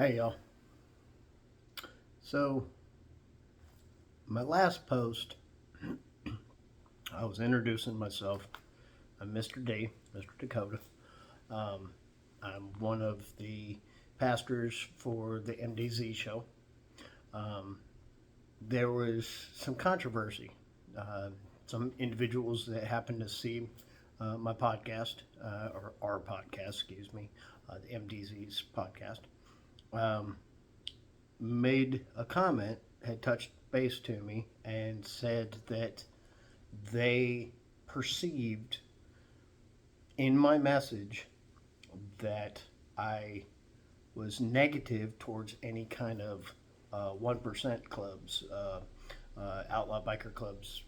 Hey y'all. So, my last post, I was introducing myself. I'm Mr. D, Mr. Dakota. Um, I'm one of the pastors for the MDZ show. Um, there was some controversy. Uh, some individuals that happened to see my podcast, or our podcast, excuse me, the MDZ's podcast, um, made a comment, had touched base to me, and said that they perceived in my message that I was negative towards any kind of 1% clubs, outlaw biker clubs,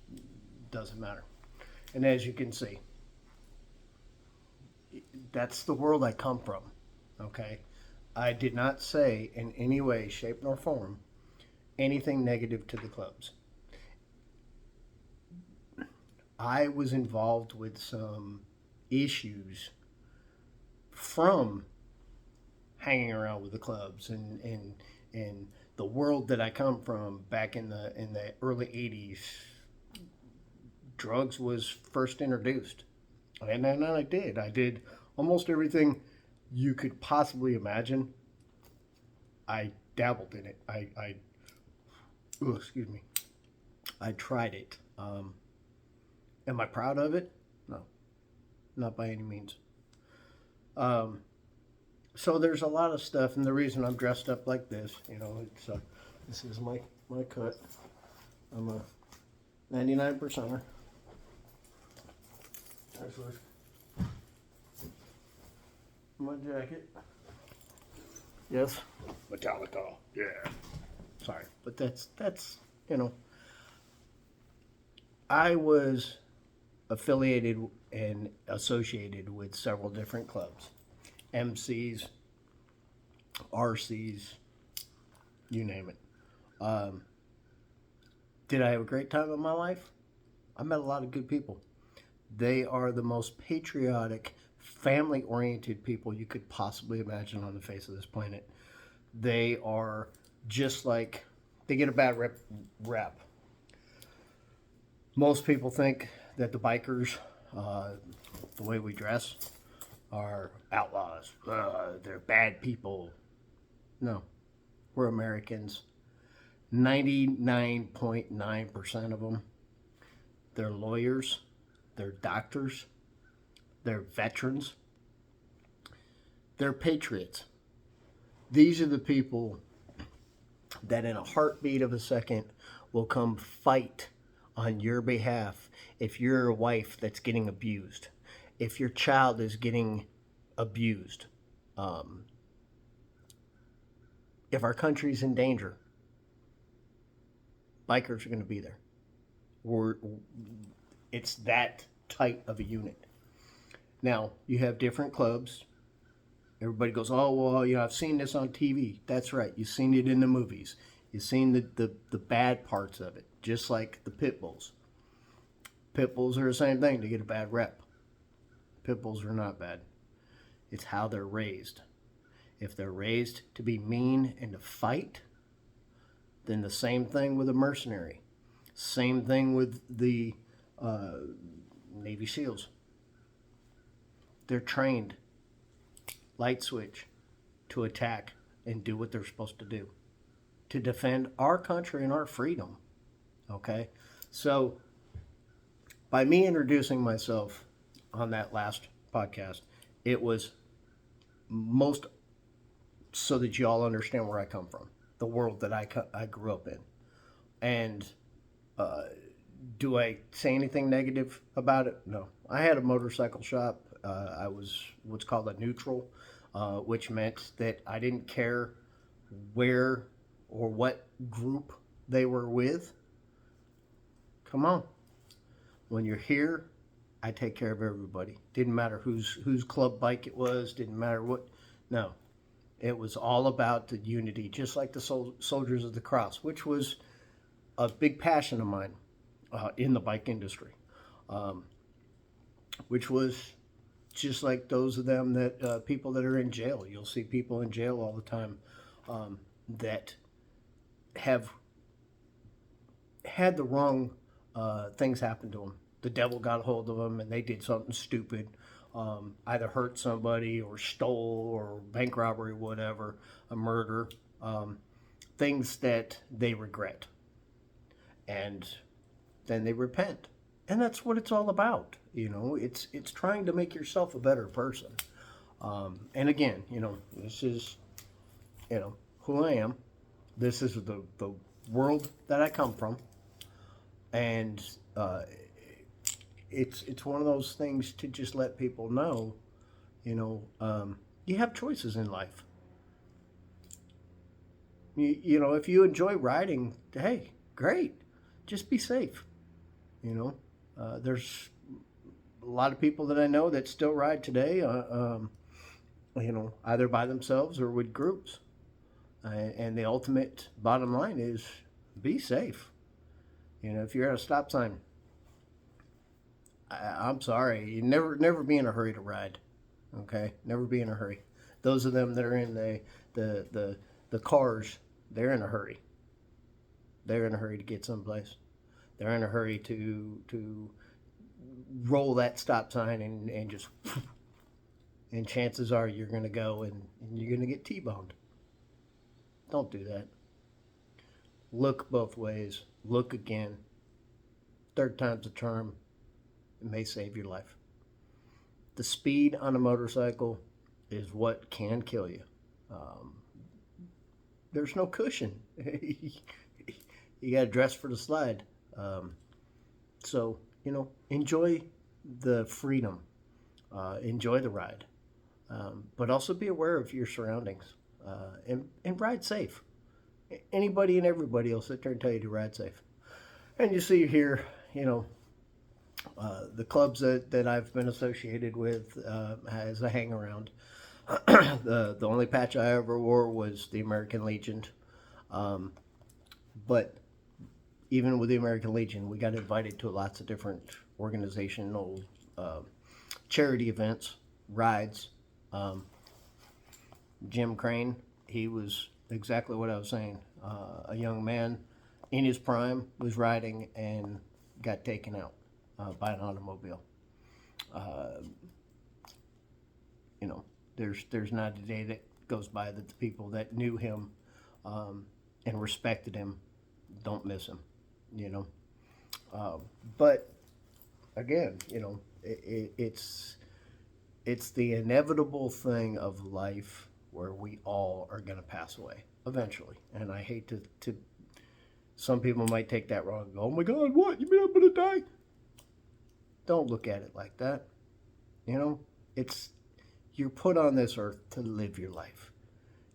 doesn't matter. And as you can see, that's the world I come from, okay? I did not say in any way, shape, nor form anything negative to the clubs. I was involved with some issues from hanging around with the clubs and the world that I come from back in the early 80s. Drugs was first introduced, and then I did almost everything you could possibly imagine. I dabbled in it. Excuse me, I tried it. Am I proud of it? No, not by any means. um, so there's a lot of stuff, and the reason I'm dressed up like this, it's this is my cut. I'm a 99 percenter. That's my jacket. Yes, Metallica. Yeah. Sorry, but that's you know I was affiliated and associated with several different clubs, MCs, RCs, you name it. Um, did I have a great time in my life? I met a lot of good people. They are the most patriotic, family oriented people you could possibly imagine on the face of this planet. They are just like, they get a bad rep. Most people think that the bikers, uh, the way we dress, are outlaws. They're bad people. No, we're Americans. 99.9% of them, they're lawyers, they're doctors, they're veterans, they're patriots. These are the people that, in a heartbeat of a second, will come fight on your behalf if you're a wife that's getting abused, if your child is getting abused, um, if our country's in danger. Bikers are going to be there. We're, it's that tight of a unit. Now, you have different clubs. Everybody goes, oh, well, I've seen this on TV. That's right. You've seen it in the movies. You've seen the bad parts of it, just like the pit bulls. Pit bulls are the same thing. They get a bad rep. Pit bulls are not bad. It's how they're raised. If they're raised to be mean and to fight, then the same thing with a mercenary. Same thing with the uh, Navy SEALs. They're trained, light switch, to attack and do what they're supposed to do, to defend our country and our freedom. Okay? So, by me introducing myself on that last podcast, it was most so that you all understand where I come from, the world that I grew up in. And uh, do I say anything negative about it? No. I had a motorcycle shop. I was what's called a neutral, which meant that I didn't care where or what group they were with. Come on. When you're here, I take care of everybody. Didn't matter whose club bike it was. Didn't matter what. No, it was all about the unity, just like the Soldiers of the Cross, which was a big passion of mine in the bike industry, um, which was just like those of them that people that are in jail. You'll see people in jail all the time. that have had the wrong things happen to them. The devil got a hold of them and they did something stupid, either hurt somebody or stole or bank robbery, whatever, a murder, things that they regret. And then they repent. And that's what it's all about. It's trying to make yourself a better person. And again, this is, who I am. This is the world that I come from. And it's one of those things to just let people know, you have choices in life. If you enjoy riding, hey, great. Just be safe. There's a lot of people that I know that still ride today, either by themselves or with groups. And the ultimate bottom line is be safe. If you're at a stop sign, I'm sorry, you never be in a hurry to ride. Okay, never be in a hurry. Those of them that are in the cars, they're in a hurry. They're in a hurry to get someplace. They're in a hurry to roll that stop sign and just, and chances are you're going to go and you're going to get T-boned. Don't do that. Look both ways. Look again. Third time's a charm. It may save your life. The speed on a motorcycle is what can kill you. There's no cushion. You got to dress for the slide. So, enjoy the freedom. Enjoy the ride. But also be aware of your surroundings. And ride safe. Anybody and everybody will sit there and tell you to ride safe. And you see here, the clubs that I've been associated with as a hang around. The only patch I ever wore was the American Legion. But even with the American Legion, we got invited to lots of different organizational charity events, rides. Jim Crane, he was exactly what I was saying. A young man in his prime was riding and got taken out by an automobile. There's not a day that goes by that the people that knew him and respected him don't miss him. But again, it's the inevitable thing of life where we all are going to pass away eventually. And I hate to some people might take that wrong and go, oh my God, what? You mean I'm going to die? Don't look at it like that. You're put on this earth to live your life,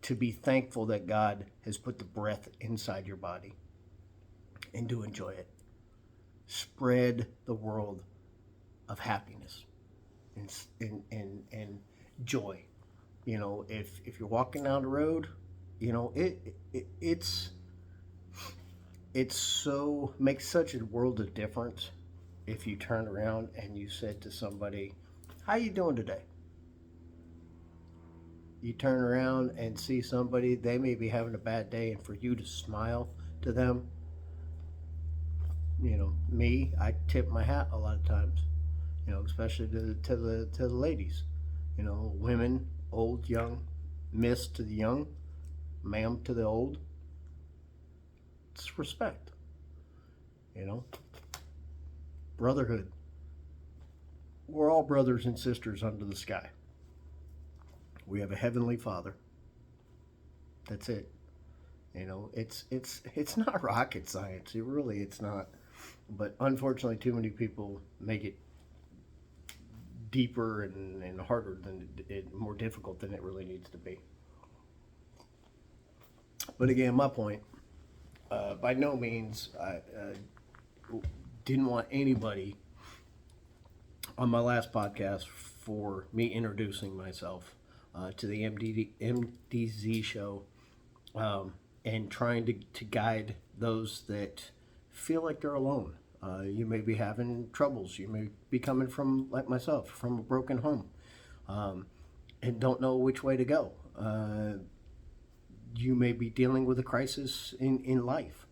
to be thankful that God has put the breath inside your body and to enjoy it. Spread the world of happiness and joy. If you're walking down the road, it's so makes such a world of difference if you turn around and you said to somebody, how you doing today? You turn around and see somebody, they may be having a bad day, and for you to smile to them, me, I tip my hat a lot of times, especially to the ladies, women, old, young, miss to the young, ma'am to the old. It's respect, brotherhood. We're all brothers and sisters under the sky. We have a heavenly Father. That's it. It's not rocket science. It's not. But unfortunately, too many people make it deeper and harder than it, more difficult than it really needs to be. But again, my point, by no means, I didn't want anybody on my last podcast for me introducing myself to the MDZ show and trying to guide those that feel like they're alone. You may be having troubles. You may be coming from, like myself, from a broken home and don't know which way to go. you may be dealing with a crisis in life.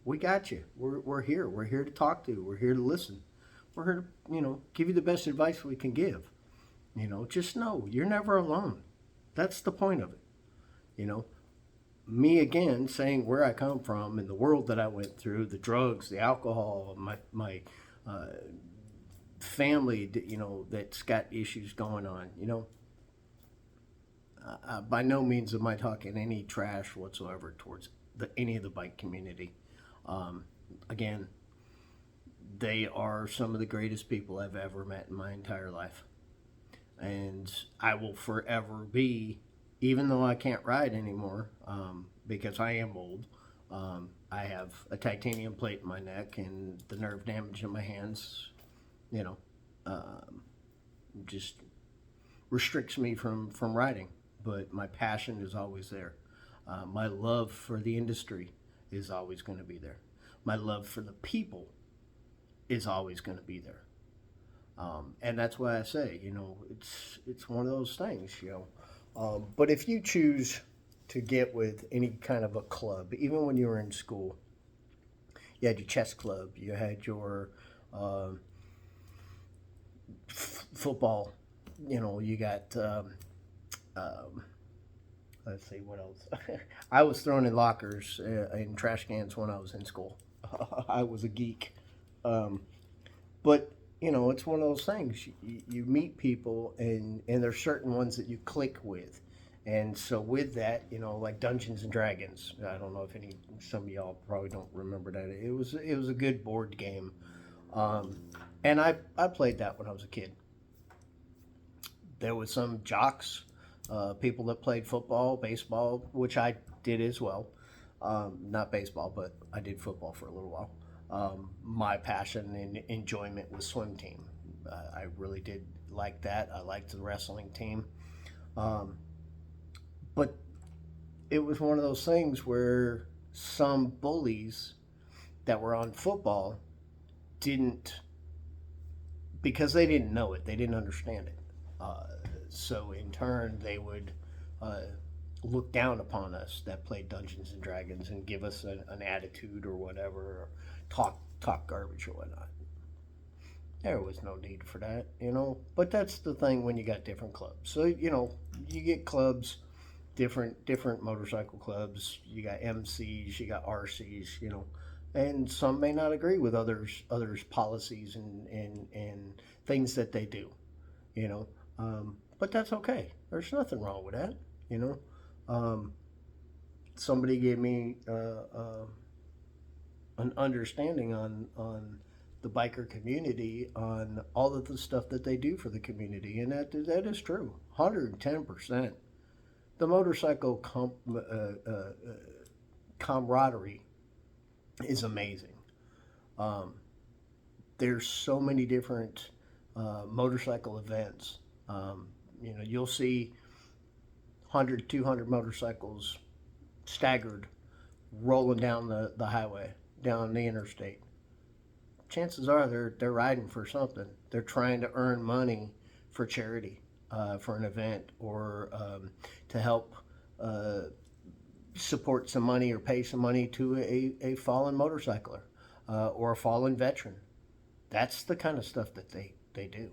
We got you. We're here. We're here to talk to. We're here to listen. We're here to, give you the best advice we can give. Just know you're never alone. That's the point of it. You know, me again saying where I come from and the world that I went through, the drugs, the alcohol, my family, that's got issues going on. By no means am I talking any trash whatsoever towards any of the bike community. Again, they are some of the greatest people I've ever met in my entire life. And I will forever be, even though I can't ride anymore, because I am old. I have a titanium plate in my neck and the nerve damage in my hands, just restricts me from riding. But my passion is always there. My love for the industry is always going to be there. My love for the people is always going to be there. And that's why I say, it's one of those things, But if you choose to get with any kind of a club, even when you were in school, you had your chess club, you had your football, you got, let's see, what else? I was thrown in lockers in trash cans when I was in school. I was a geek. But it's one of those things. You meet people, and there's certain ones that you click with, and so with that, like Dungeons and Dragons. I don't know if some of y'all probably don't remember that. It was a good board game, and I played that when I was a kid. There was some jocks, people that played football, baseball, which I did as well. Not baseball, but I did football for a little while. My passion and enjoyment was swim team. I really did like that. I liked the wrestling team. But it was one of those things where some bullies that were on football didn't, because they didn't know it, they didn't understand it. So in turn, they would look down upon us that played Dungeons and Dragons and give us an attitude or whatever, or talk garbage or whatnot. There was no need for that, But that's the thing when you got different clubs. So you get clubs, different motorcycle clubs. You got MCs, you got RCs, and some may not agree with others policies and things that they do, But that's okay. There's nothing wrong with that, Somebody gave me an understanding on the biker community, on all of the stuff that they do for the community, and that is true, 110%. The motorcycle camaraderie is amazing. There's so many different motorcycle events. You'll see 100, 200 motorcycles staggered rolling down the highway, down the interstate. Chances are they're riding for something. They're trying to earn money for charity, for an event, or to help support some money or pay some money to a fallen motorcycler or a fallen veteran. That's the kind of stuff that they do.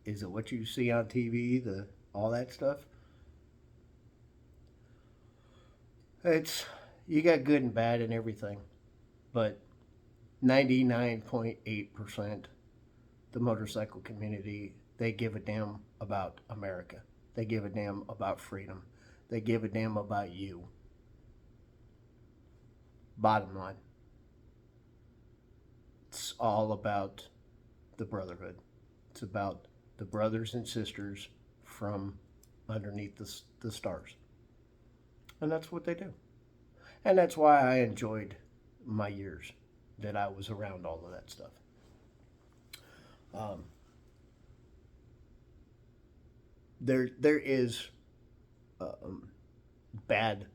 Is it what you see on TV, all that stuff? You got good and bad and everything, but 99.8% the motorcycle community, they give a damn about America. They give a damn about freedom. They give a damn about you. Bottom line, it's all about the brotherhood. It's about the brothers and sisters from underneath the stars. And that's what they do. And that's why I enjoyed my years that I was around all of that stuff. There is bad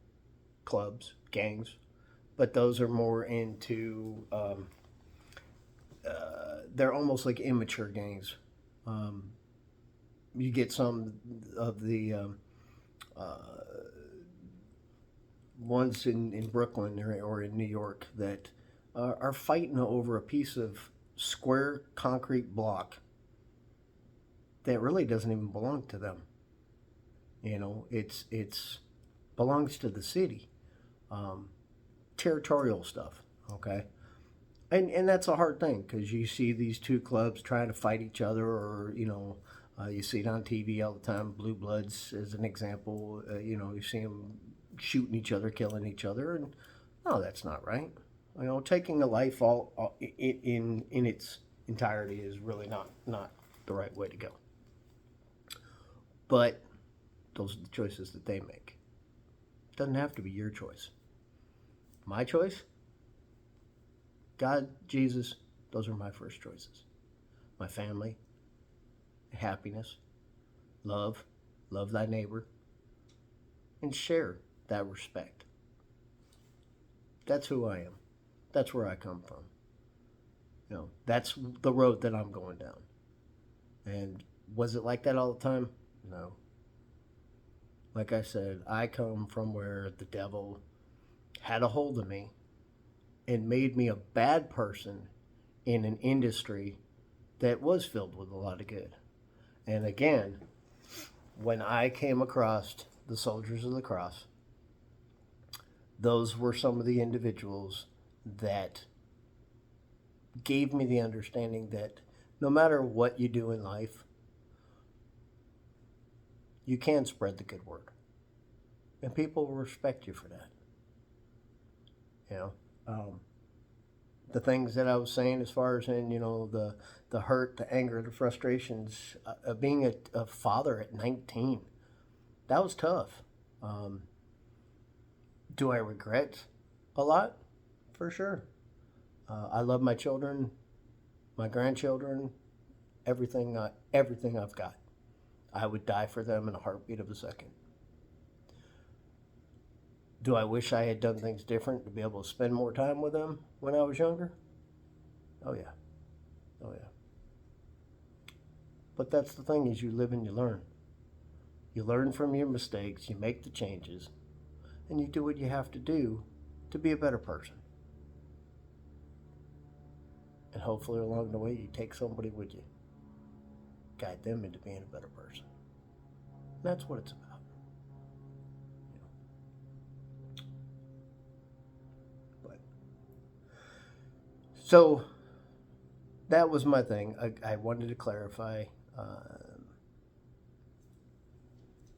clubs, gangs, but those are more into, they're almost like immature gangs. you get some of the uh, ones in Brooklyn or in New York that are fighting over a piece of square concrete block that really doesn't even belong to them. You know, it's belongs to the city. Um, Territorial stuff. Okay, and that's a hard thing because you see these two clubs trying to fight each other, or you see it on TV all the time. Blue Bloods, as an example, you see them shooting each other, killing each other, and no, that's not right. Taking a life all in its entirety is really not the right way to go. But those are the choices that they make. It doesn't have to be your choice. My choice, God, Jesus, those are my first choices. My family, happiness, love, love thy neighbor, and share that respect. That's who I am. That's where I come from. That's the road that I'm going down. And was it like that all the time? No. Like I said, I come from where the devil had a hold of me and made me a bad person in an industry that was filled with a lot of good. And again, when I came across the Soldiers of the Cross, those were some of the individuals that gave me the understanding that no matter what you do in life, you can spread the good word. And people will respect you for that. You know, the things that I was saying as far as in, the hurt, the anger, the frustrations, being a father at 19, that was tough. Um, do I regret a lot? For sure. I love my children, my grandchildren, everything I've got. I would die for them in a heartbeat of a second. Do I wish I had done things different to be able to spend more time with them when I was younger? Oh yeah. Oh yeah. But that's the thing, is you live and you learn. You learn from your mistakes, you make the changes, and you do what you have to do to be a better person. And hopefully along the way you take somebody with you. Guide them into being a better person. And that's what it's about. But so that was my thing. I wanted to clarify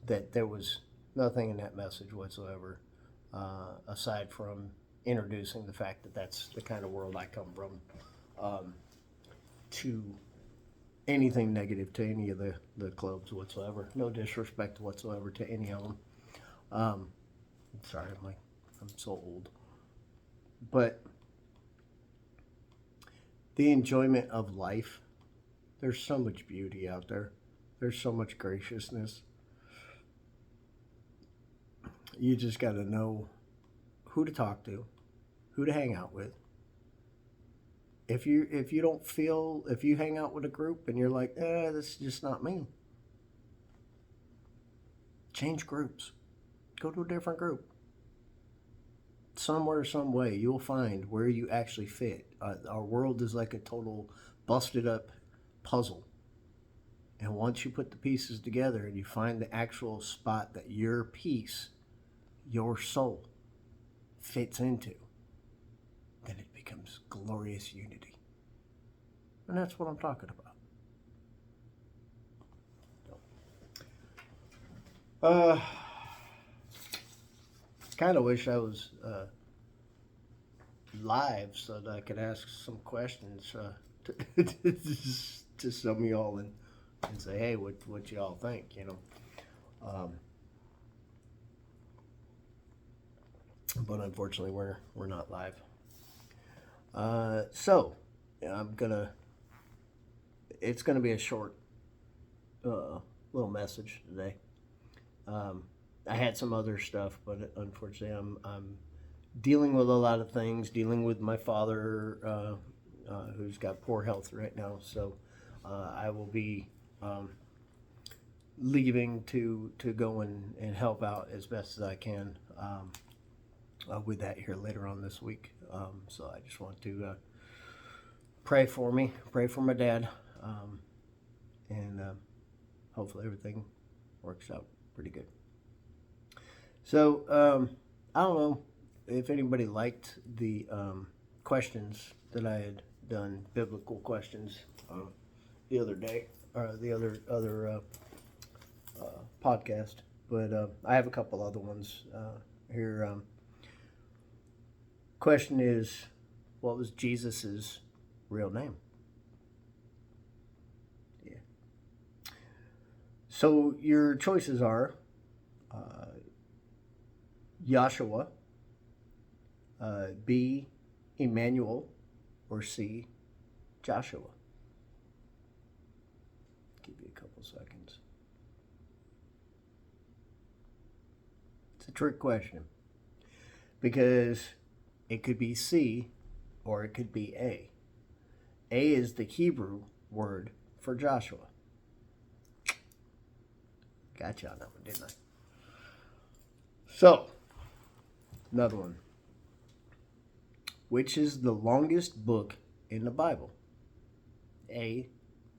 that there was nothing in that message whatsoever, aside from introducing the fact that that's the kind of world I come from, to anything negative to any of the clubs whatsoever. No disrespect whatsoever to any of them. Sorry, I'm so old. But the enjoyment of life, there's so much beauty out there. There's so much graciousness. You just got to know who to talk to, who to hang out with. If you don't feel, if you hang out with a group and you're like, this is just not me, change groups. Go to a different group. Somewhere, some way, you'll find where you actually fit. Our world is like a total busted up puzzle. And once you put the pieces together and you find the actual spot that your piece, your soul, fits into, then it becomes glorious unity. And that's what I'm talking about. Kind of wish I was live so that I could ask some questions to some of y'all and say, hey, what y'all think. But unfortunately, we're not live. So it's gonna be a short little message today. I had some other stuff, but unfortunately, I'm dealing with a lot of things. Dealing with my father, who's got poor health right now. So I will be leaving to go and help out as best as I can with that here later on this week. So I just want to pray for me, pray for my dad, and hopefully everything works out pretty good. So I don't know if anybody liked the questions that I had done, biblical questions, the other day, or the other podcast, but I have a couple other ones here. Question is, what was Jesus's real name? Yeah. So your choices are Yahshua, B, Emmanuel, or C, Joshua. Give you a couple seconds. It's a trick question because it could be C or it could be A. A is the Hebrew word for Joshua. Got you on that one, didn't I? So, another one. Which is the longest book in the Bible? A,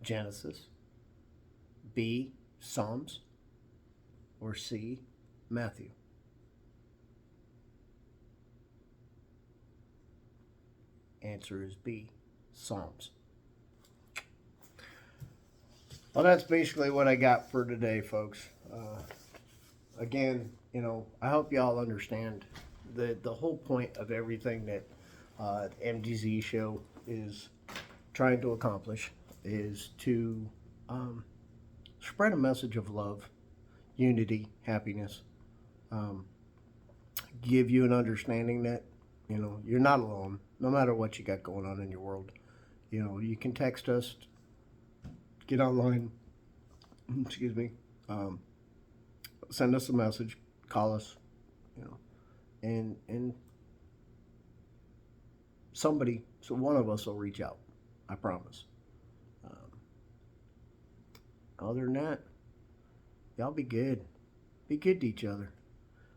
Genesis, B, Psalms, or C, Matthew? Answer is B, Psalms. Well, that's basically what I got for today, folks. Again, I hope y'all understand the whole point of everything that the MDZ show is trying to accomplish is to spread a message of love, unity, happiness, give you an understanding that, you're not alone, no matter what you got going on in your world. You can text us, get online, excuse me, send us a message, call us, and somebody, so one of us will reach out, I promise. Other than that, y'all be good. Be good to each other.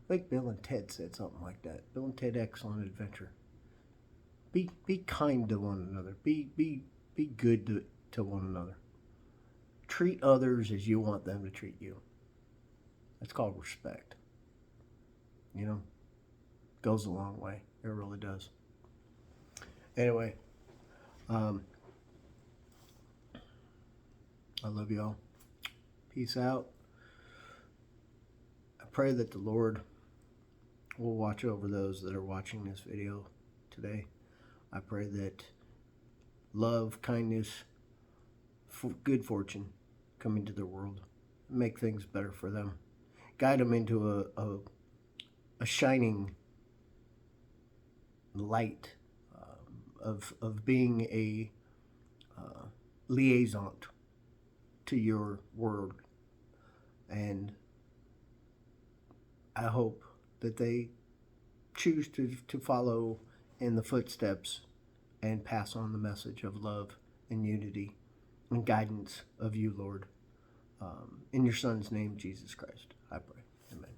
I think Bill and Ted said something like that. Bill and Ted Excellent Adventure. Be kind to one another. Be good to one another. Treat others as you want them to treat you. That's called respect. Goes a long way. It really does. Anyway, I love y'all. Peace out. I pray that the Lord will watch over those that are watching this video today. I pray that love, kindness, good fortune come into their world. Make things better for them. Guide them into a shining light of being a liaison to your world. And I hope that they choose to follow in the footsteps and pass on the message of love and unity and guidance of you, Lord. In your Son's name, Jesus Christ, I pray. Amen.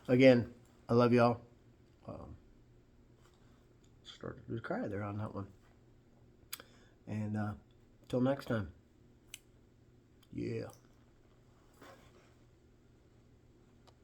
Again, I love y'all. Started to cry there on that one. And till next time. Yeah.